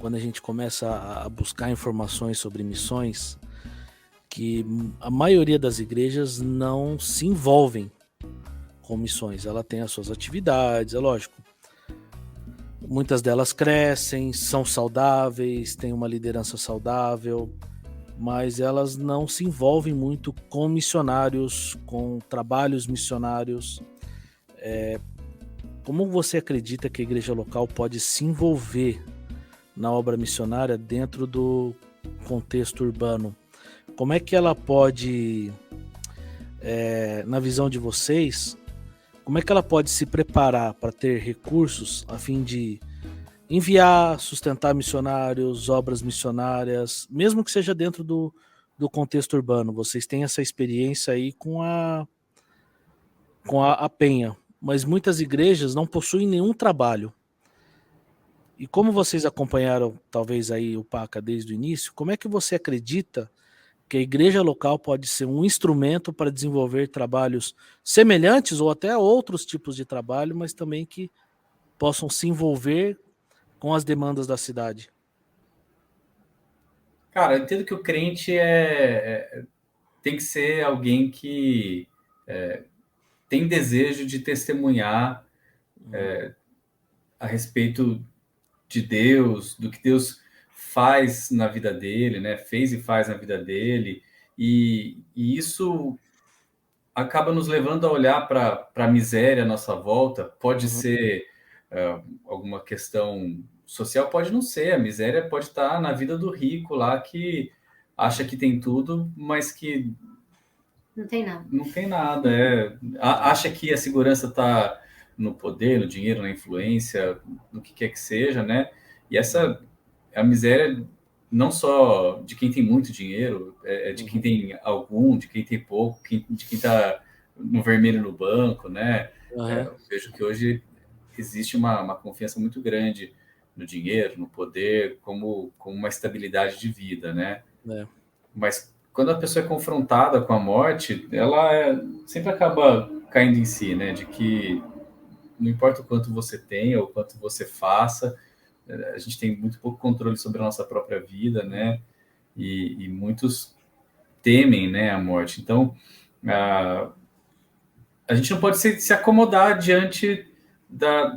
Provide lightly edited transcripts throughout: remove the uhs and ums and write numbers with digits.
quando a gente começa a buscar informações sobre missões, que a maioria das igrejas não se envolvem com missões. Ela tem as suas atividades, é lógico. Muitas delas crescem, são saudáveis, têm uma liderança saudável, mas elas não se envolvem muito com missionários, com trabalhos missionários. Como você acredita que a igreja local pode se envolver na obra missionária dentro do contexto urbano? Como é que ela pode, na visão de vocês, como é que ela pode se preparar para ter recursos a fim de enviar, sustentar missionários, obras missionárias, mesmo que seja dentro do contexto urbano? Vocês têm essa experiência aí com a Penha, mas muitas igrejas não possuem nenhum trabalho. E como vocês acompanharam, talvez, aí o PACA desde o início, como é que você acredita que a igreja local pode ser um instrumento para desenvolver trabalhos semelhantes ou até outros tipos de trabalho, mas também que possam se envolver com as demandas da cidade? Cara, eu entendo que o crente tem que ser alguém que tem desejo de testemunhar a respeito de Deus, do que Deus faz na vida dele, né? Fez e faz na vida dele. E isso acaba nos levando a olhar para a miséria à nossa volta. Pode Uhum, ser alguma questão social, pode não ser. A miséria pode estar na vida do rico lá que acha que tem tudo, mas que Não tem nada. não tem nada. Acha que a segurança está no poder, no dinheiro, na influência, no que quer que seja, né? E essa é a miséria não só de quem tem muito dinheiro, de quem tem algum, de quem tem pouco, de quem está no vermelho no banco, né? uhum, Eu vejo que hoje existe uma confiança muito grande no dinheiro, no poder, como uma estabilidade de vida, né? é, Mas quando a pessoa é confrontada com a morte, ela sempre acaba caindo em si, né? De que não importa o quanto você tenha ou o quanto você faça, a gente tem muito pouco controle sobre a nossa própria vida, né? E muitos temem, né, a morte. Então, a gente não pode se acomodar diante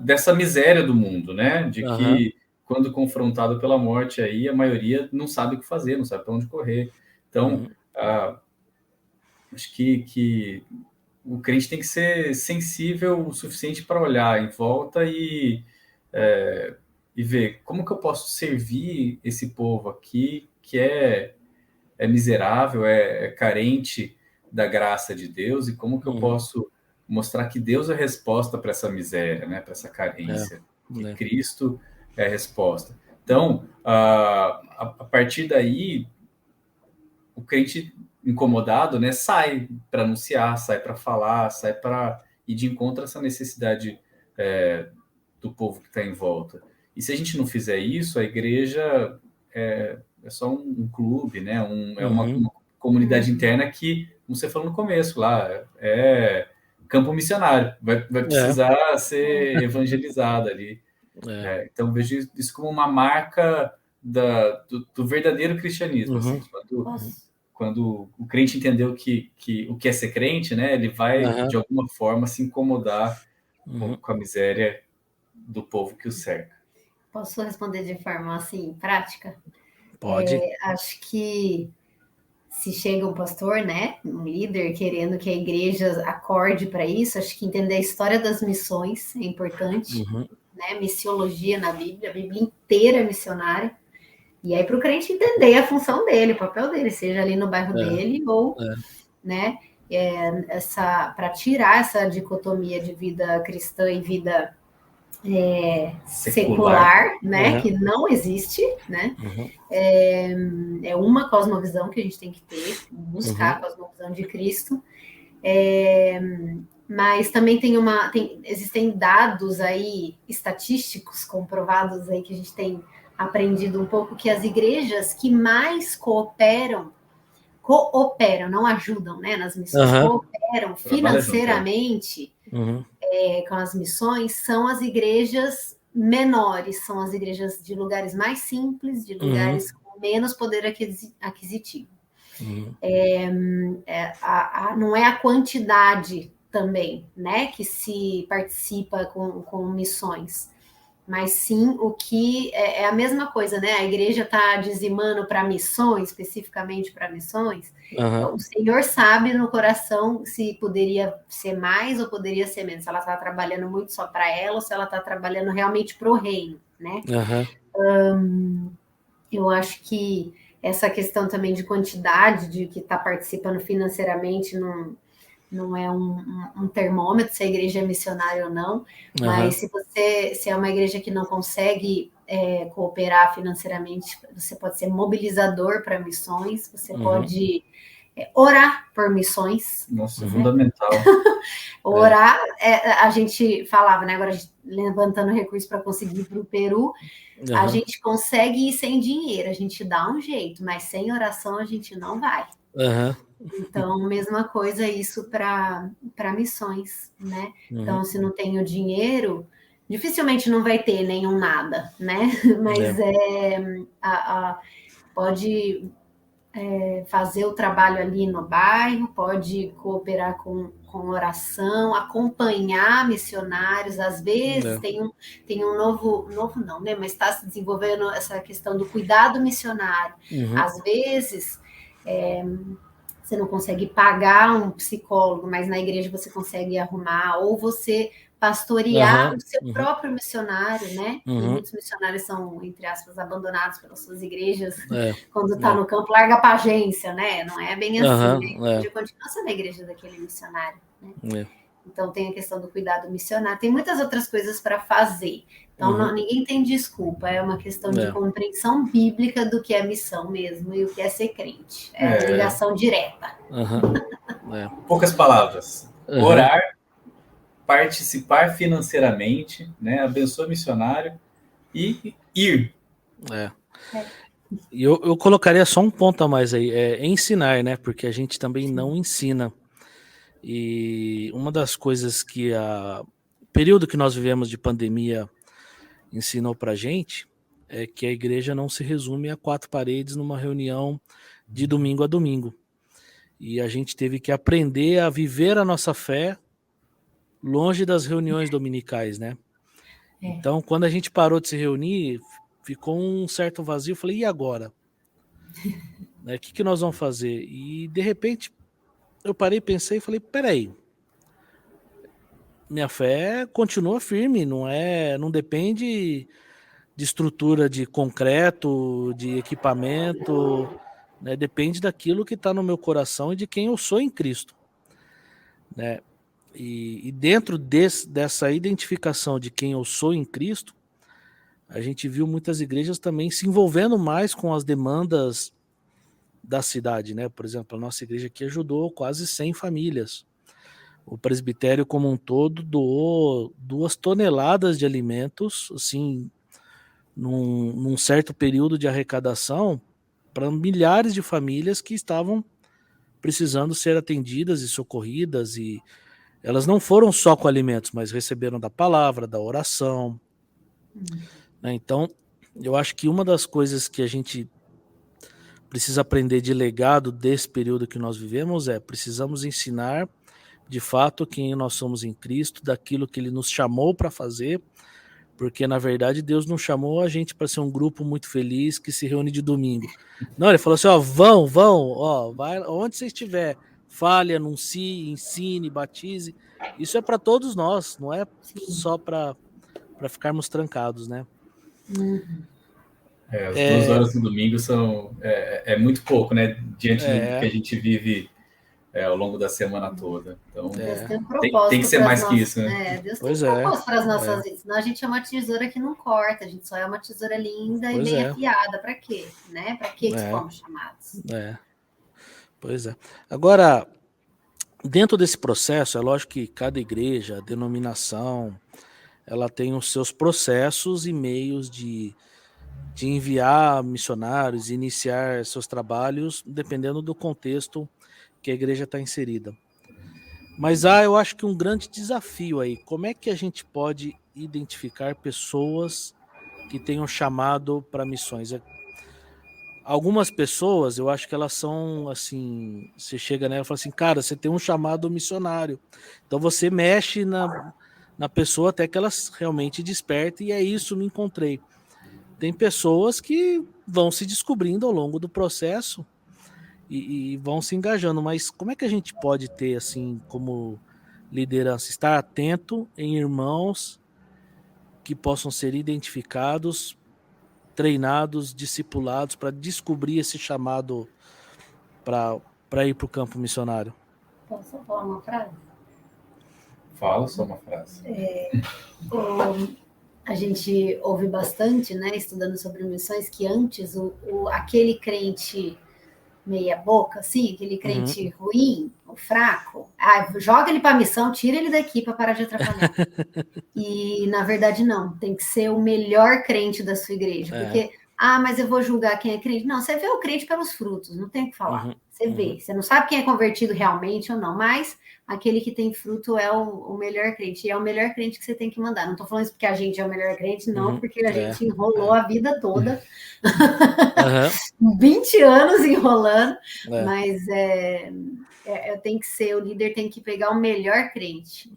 dessa miséria do mundo, né? De uhum, que quando confrontado pela morte, aí a maioria não sabe o que fazer, não sabe para onde correr. Então, uhum, acho que o crente tem que ser sensível o suficiente para olhar em volta e ver como que eu posso servir esse povo aqui que é miserável, é carente da graça de Deus, e como que eu uhum, posso mostrar que Deus é a resposta para essa miséria, né, para essa carência, que né, Cristo é a resposta. Então, a partir daí, o crente incomodado, né, sai para anunciar, sai para falar, sai para ir de encontro a essa necessidade do povo que está em volta. E se a gente não fizer isso, a igreja é só um clube, né? uhum, Uma comunidade interna que, como você falou no começo lá, é campo missionário, vai é, precisar ser evangelizada ali. é, Então, vejo isso como uma marca do verdadeiro cristianismo, assim, uhum, quando o crente entendeu que o que é ser crente, né, ele vai, uhum, de alguma forma, se incomodar uhum. com a miséria do povo que o cerca. Posso responder de forma assim, prática? Pode. Acho que se chega um pastor, né, um líder, querendo que a igreja acorde para isso, acho que entender a história das missões é importante, Uhum, né? Missiologia na Bíblia, a Bíblia inteira é missionária. E aí, para o crente entender a função dele, o papel dele, seja ali no bairro é, dele ou, é, né, para tirar essa dicotomia de vida cristã e vida secular, né, uhum, que não existe, né? uhum, É uma cosmovisão que a gente tem que ter, buscar uhum, a cosmovisão de Cristo. Mas também existem dados aí estatísticos comprovados aí que a gente tem aprendido um pouco que as igrejas que mais cooperam, não ajudam, né, nas missões, uhum, Trabalha junto, financeiramente uhum, com as missões, são as igrejas menores são as igrejas de lugares mais simples, de lugares com menos poder aquisitivo. Não é a quantidade também, né, que se participa com missões, mas sim o que é a mesma coisa, né? A igreja está dizimando para missões, especificamente para missões. O Senhor sabe no coração se poderia ser mais ou poderia ser menos, se ela está trabalhando muito só para ela ou se ela está trabalhando realmente para o reino, né? Eu acho que essa questão também de quantidade de que está participando financeiramente não é um termômetro se a igreja é missionária ou não, mas se é uma igreja que não consegue cooperar financeiramente, você pode ser mobilizador para missões, você pode orar por missões. Nossa, fundamental. Orar, a gente falava, né? Agora a gente levantando recursos para conseguir ir para o Peru, a gente consegue ir sem dinheiro, a gente dá um jeito, mas sem oração a gente não vai. Então, mesma coisa isso para missões, né? Então, se não tem o dinheiro, dificilmente não vai ter nenhum nada, né? Mas pode fazer o trabalho ali no bairro, pode cooperar com oração, acompanhar missionários. Às vezes tem um novo não, né? Mas está se desenvolvendo essa questão do cuidado missionário. Às vezes você não consegue pagar um psicólogo, mas na igreja você consegue arrumar, ou você pastorear o seu próprio missionário, né? Muitos missionários são, entre aspas, abandonados pelas suas igrejas. Quando está no campo, larga para a agência, né? Não é bem assim, né? A igreja continua sendo a igreja daquele missionário, né? Então tem a questão do cuidado missionário, tem muitas outras coisas para fazer. Então ninguém tem desculpa, é uma questão de compreensão bíblica do que é missão mesmo e o que é ser crente. É ligação direta. Poucas palavras. Orar, participar financeiramente, né? Abençoa missionário e ir. E eu colocaria só um ponto a mais aí, ensinar, né? Porque a gente também não ensina. E uma das coisas que o período que nós vivemos de pandemia ensinou pra gente é que a igreja não se resume a 4 paredes numa reunião de domingo a domingo. E a gente teve que aprender a viver a nossa fé longe das reuniões dominicais, né? Então, quando a gente parou de se reunir, ficou um certo vazio. Eu falei, e agora? O que nós vamos fazer? E, de repente, eu parei, pensei e falei, peraí, minha fé continua firme, não depende de estrutura de concreto, de equipamento, né? Depende daquilo que está no meu coração e de quem eu sou em Cristo, né? E dentro dessa identificação de quem eu sou em Cristo, a gente viu muitas igrejas também se envolvendo mais com as demandas da cidade, né? Por exemplo, a nossa igreja aqui ajudou quase 100 famílias. O presbitério como um todo doou 2 toneladas de alimentos, assim, num certo período de arrecadação, para milhares de famílias que estavam precisando ser atendidas e socorridas, e elas não foram só com alimentos, mas receberam da palavra, da oração. Né? Então, eu acho que uma das coisas que a gente precisa aprender de legado desse período que nós vivemos precisamos ensinar de fato quem nós somos em Cristo, daquilo que Ele nos chamou para fazer, porque na verdade Deus não chamou a gente para ser um grupo muito feliz que se reúne de domingo. Não, Ele falou assim, vão, vai onde você estiver, fale, anuncie, ensine, batize. Isso é para todos nós, não é só para ficarmos trancados, né? As 2 horas no domingo são muito pouco, né? Diante do que a gente vive ao longo da semana toda. Então, Deus tem um propósito tem que ser mais que isso, né? Deus tem um propósito para as nossas vidas. Senão a gente é uma tesoura que não corta, a gente só é uma tesoura linda e bem afiada. Para quê? Né? Para que fomos chamados? Pois é. Agora, dentro desse processo, é lógico que cada igreja, denominação, ela tem os seus processos e meios de enviar missionários, iniciar seus trabalhos, dependendo do contexto que a igreja está inserida. Mas eu acho que um grande desafio aí, como é que a gente pode identificar pessoas que tenham chamado para missões? Algumas pessoas, eu acho que elas são assim, você chega nela e fala assim, cara, você tem um chamado missionário. Então você mexe na pessoa até que ela realmente desperta, e é isso, me encontrei. Tem pessoas que vão se descobrindo ao longo do processo e vão se engajando, mas como é que a gente pode ter, assim, como liderança, estar atento em irmãos que possam ser identificados, treinados, discipulados para descobrir esse chamado para ir para o campo missionário? Posso falar uma frase? Fala só uma frase. A gente ouve bastante, né, estudando sobre missões, que antes aquele crente meia boca, assim, aquele crente ruim, o fraco, joga ele para a missão, tira ele daqui para parar de atrapalhar. E, na verdade, não. Tem que ser o melhor crente da sua igreja. Porque, mas eu vou julgar quem é crente. Não, você vê o crente pelos frutos, não tem o que falar. Você vê. Você não sabe quem é convertido realmente ou não, mas aquele que tem fruto é o melhor crente. E é o melhor crente que você tem que mandar. Não estou falando isso porque a gente é o melhor crente, não, porque a gente enrolou a vida toda. 20 anos enrolando, mas tem que ser, o líder tem que pegar o melhor crente.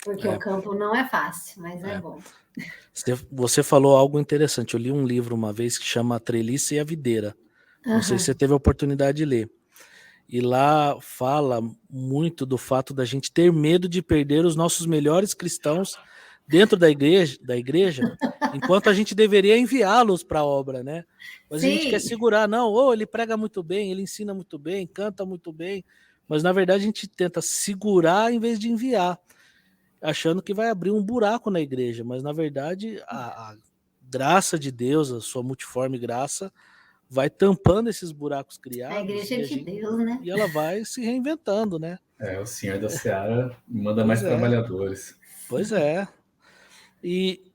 Porque o campo não é fácil, mas é bom. Você falou algo interessante. Eu li um livro uma vez que chama A Treliça e a Videira. Não sei se você teve a oportunidade de ler. E lá fala muito do fato da gente ter medo de perder os nossos melhores cristãos dentro da igreja, enquanto a gente deveria enviá-los para a obra, né? Mas a gente quer segurar, não, ele prega muito bem, ele ensina muito bem, canta muito bem, mas na verdade a gente tenta segurar em vez de enviar, achando que vai abrir um buraco na igreja, mas na verdade a graça de Deus, a sua multiforme graça, vai tampando esses buracos criados. A igreja é de Deus, né? E ela vai se reinventando, né? O Senhor da Seara manda mais trabalhadores. Pois é. E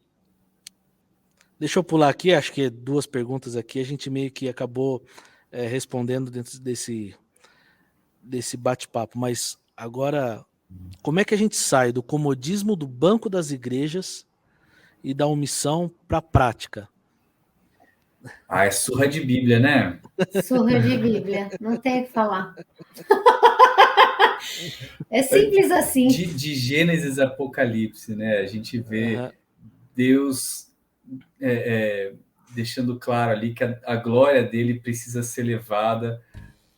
deixa eu pular aqui, acho que 2 perguntas aqui, a gente meio que acabou respondendo dentro desse bate-papo, mas agora, como é que a gente sai do comodismo do banco das igrejas e da omissão para a prática? É surra de Bíblia, né? Surra de Bíblia, não tem o que falar. É simples assim. De Gênesis a Apocalipse, né? A gente vê Deus deixando claro ali que a glória dele precisa ser levada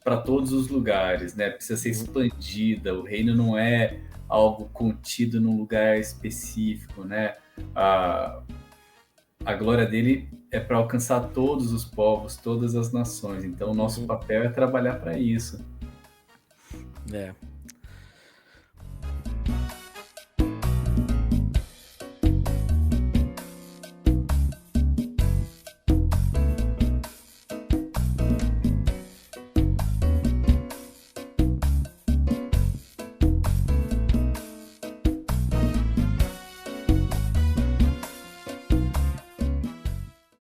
para todos os lugares, né? Precisa ser expandida. O reino não é algo contido num lugar específico, né? A glória dele é para alcançar todos os povos, todas as nações. Então, o nosso papel é trabalhar para isso.